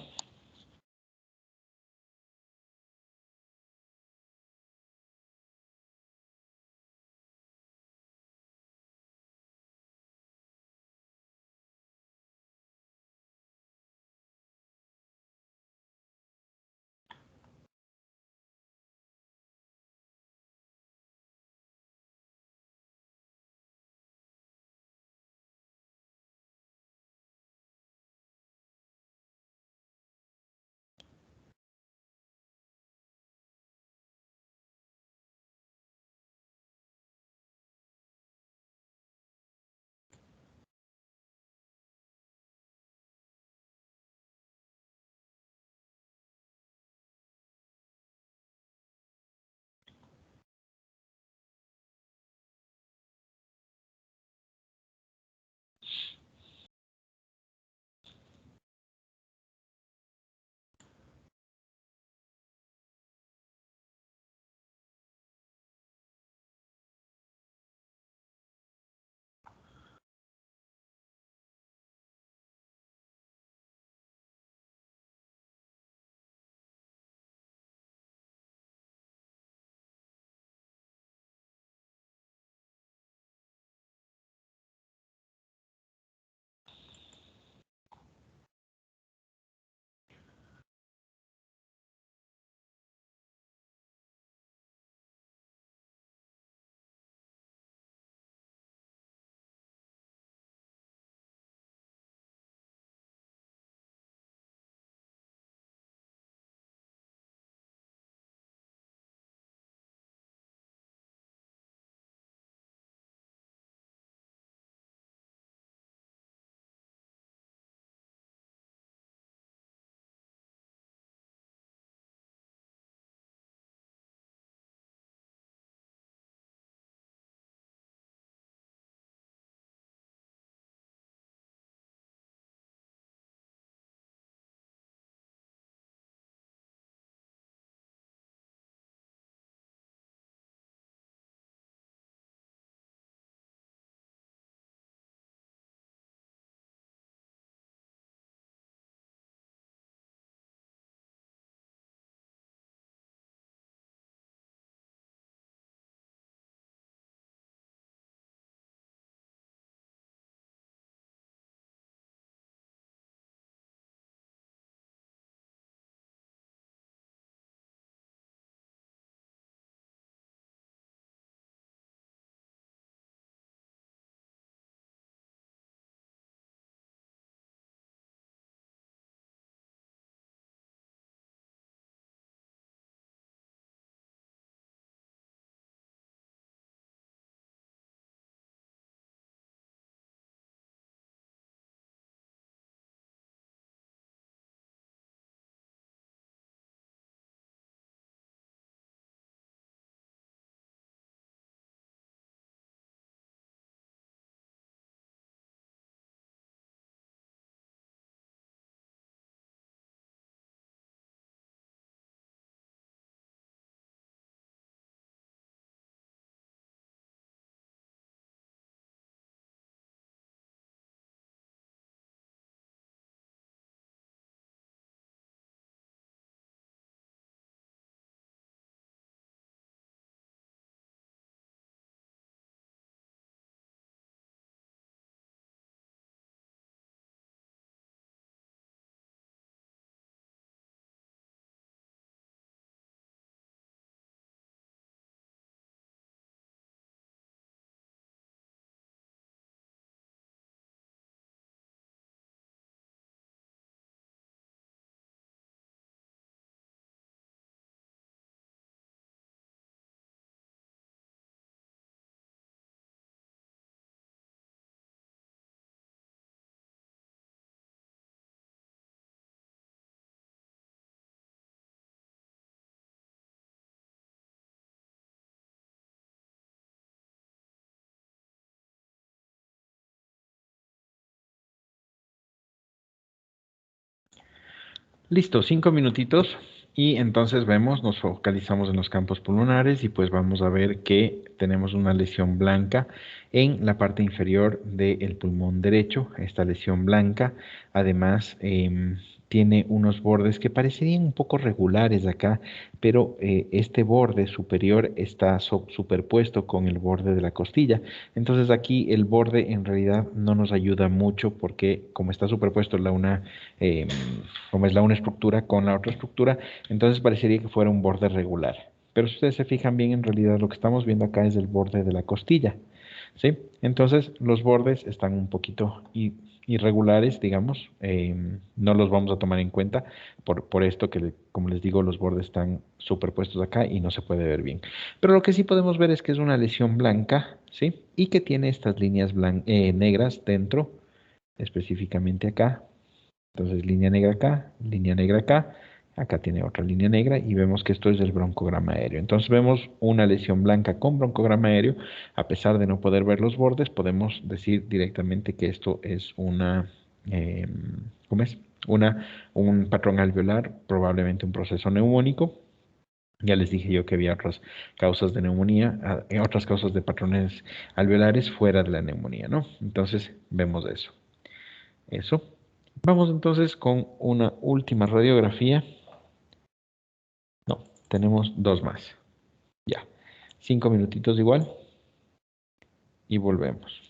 Listo, 5 minutitos y entonces vemos, nos focalizamos en los campos pulmonares y pues vamos a ver que tenemos una lesión blanca en la parte inferior del pulmón derecho. Esta lesión blanca además tiene unos bordes que parecerían un poco regulares acá, pero este borde superior está superpuesto con el borde de la costilla. Entonces aquí el borde en realidad no nos ayuda mucho porque como está superpuesto eh, como es una estructura con la otra estructura, entonces parecería que fuera un borde regular. Pero si ustedes se fijan bien, en realidad lo que estamos viendo acá es el borde de la costilla, ¿sí? Entonces los bordes están un poquito irregulares, digamos, no los vamos a tomar en cuenta por esto que, como les digo, los bordes están superpuestos acá y no se puede ver bien. Pero lo que sí podemos ver es que es una lesión blanca, ¿sí? Y que tiene estas líneas negras dentro, específicamente acá. Entonces, línea negra acá, acá tiene otra línea negra y vemos que esto es el broncograma aéreo. Entonces, vemos una lesión blanca con broncograma aéreo. A pesar de no poder ver los bordes, podemos decir directamente que esto es eh, ¿cómo es? Un patrón alveolar, probablemente un proceso neumónico. Ya les dije yo que había otras causas de neumonía, otras causas de patrones alveolares fuera de la neumonía, ¿no? Entonces, vemos eso. Eso. Vamos entonces con una última radiografía. No, tenemos dos más. Ya. 5 minutitos igual. Y volvemos.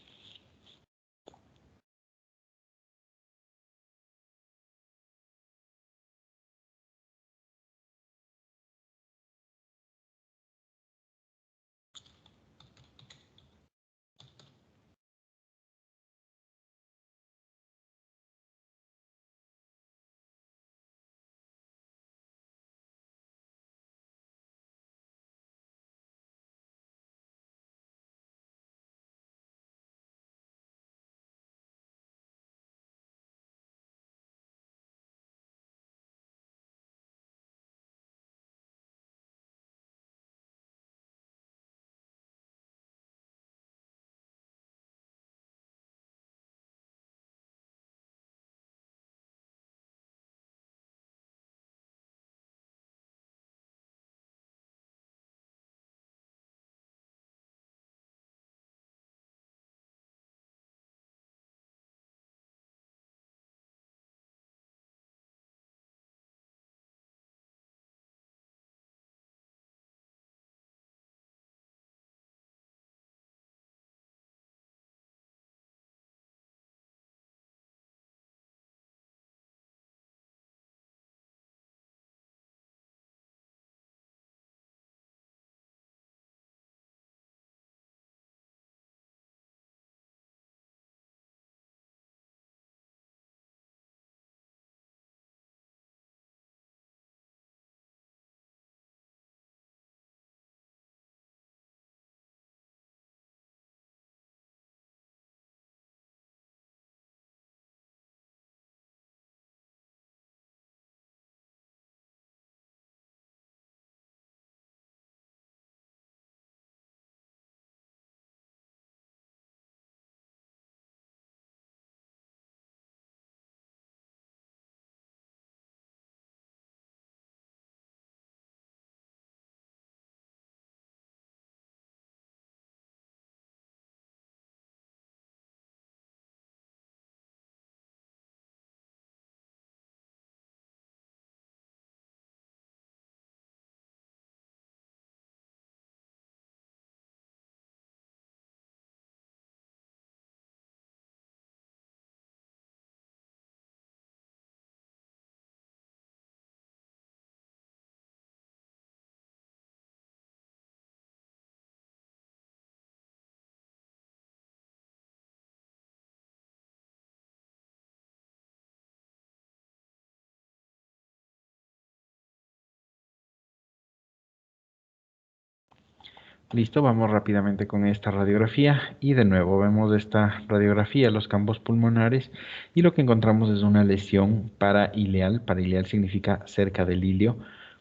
Listo, vamos rápidamente con esta radiografía y de nuevo vemos esta radiografía, los campos pulmonares y lo que encontramos es una lesión paraileal. Paraileal significa cerca del ilio,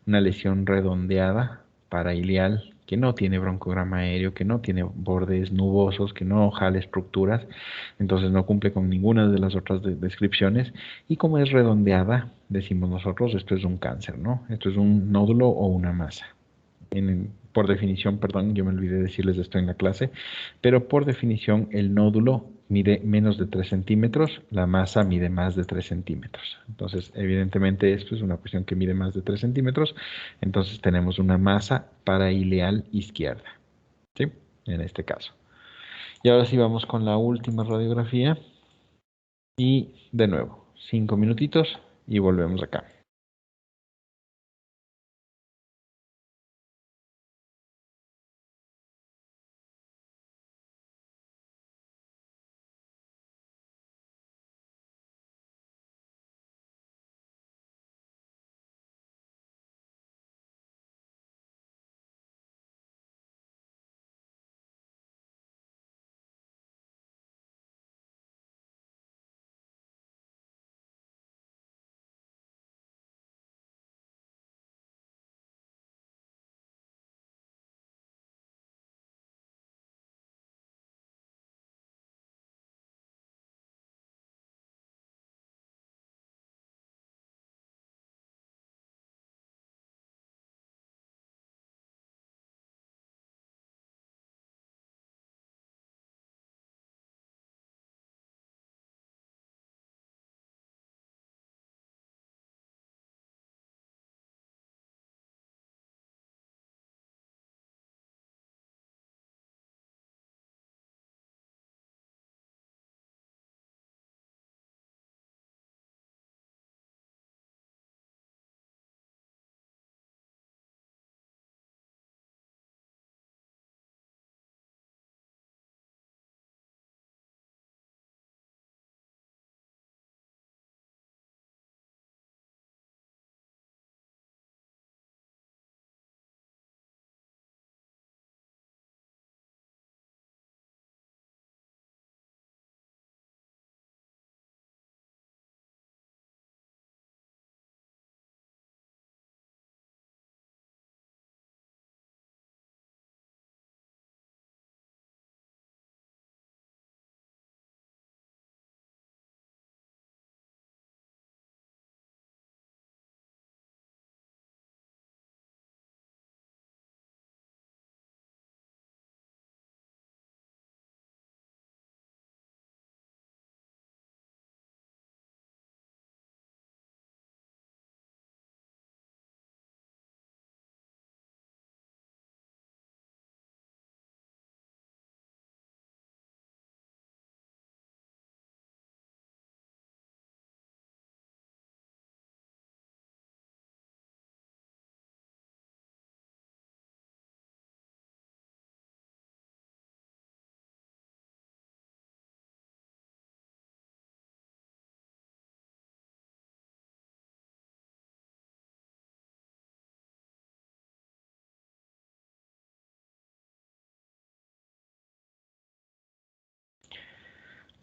una lesión redondeada paraileal que no tiene broncograma aéreo, que no tiene bordes nubosos, que no jala estructuras, entonces no cumple con ninguna de las otras descripciones, y como es redondeada, decimos nosotros, esto es un cáncer, ¿no? Esto es un nódulo o una masa. Por definición, perdón, yo me olvidé decirles esto en la clase, pero por definición el nódulo mide menos de 3 centímetros, la masa mide más de 3 centímetros. Entonces, evidentemente esto es una cuestión que mide más de 3 centímetros, entonces tenemos una masa paraileal izquierda, ¿sí? En este caso. Y ahora sí vamos con la última radiografía y de nuevo, 5 minutitos y volvemos acá.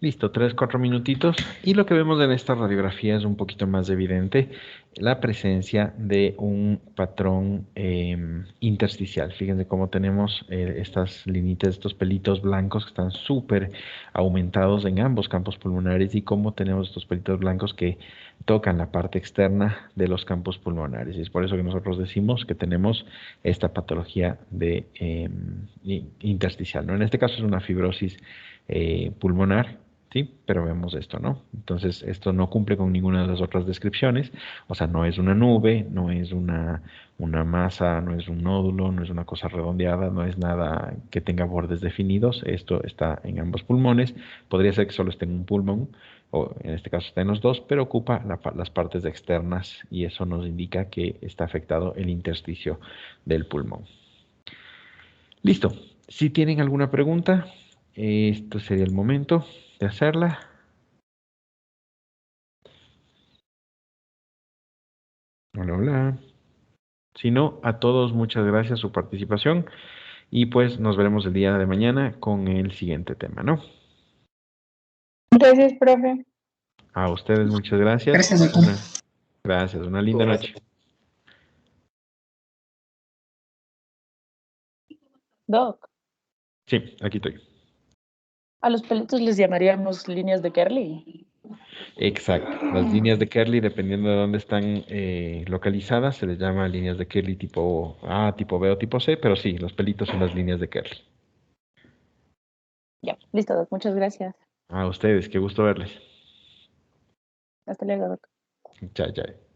Listo, 3, 4 minutitos. Y lo que vemos en esta radiografía es un poquito más evidente la presencia de un patrón intersticial. Fíjense cómo tenemos estas linitas, estos pelitos blancos que están súper aumentados en ambos campos pulmonares y cómo tenemos estos pelitos blancos que tocan la parte externa de los campos pulmonares. Y es por eso que nosotros decimos que tenemos esta patología de intersticial, ¿no? En este caso es una fibrosis pulmonar. Sí, pero vemos esto, ¿no? Entonces, esto no cumple con ninguna de las otras descripciones, o sea, no es una nube, no es una masa, no es un nódulo, no es una cosa redondeada, no es nada que tenga bordes definidos, esto está en ambos pulmones, podría ser que solo esté en un pulmón, o en este caso está en los dos, pero ocupa las partes externas y eso nos indica que está afectado el intersticio del pulmón. Listo, si tienen alguna pregunta, esto sería el momento de hacerla. Hola, hola. Si no, a todos muchas gracias por su participación y pues nos veremos el día de mañana con el siguiente tema, ¿no? Gracias, profe. A ustedes muchas gracias. Gracias, una linda noche. Doc, Sí, aquí estoy. a los pelitos les llamaríamos líneas de Kerley. Exacto. Las líneas de Kerley, dependiendo de dónde están localizadas, se les llama líneas de Kerley tipo A, tipo B o tipo C, pero sí, los pelitos son las líneas de Kerley. Ya, listo, Doc. Muchas gracias. A ustedes, qué gusto verles. Hasta luego, Doc. Chao, chao.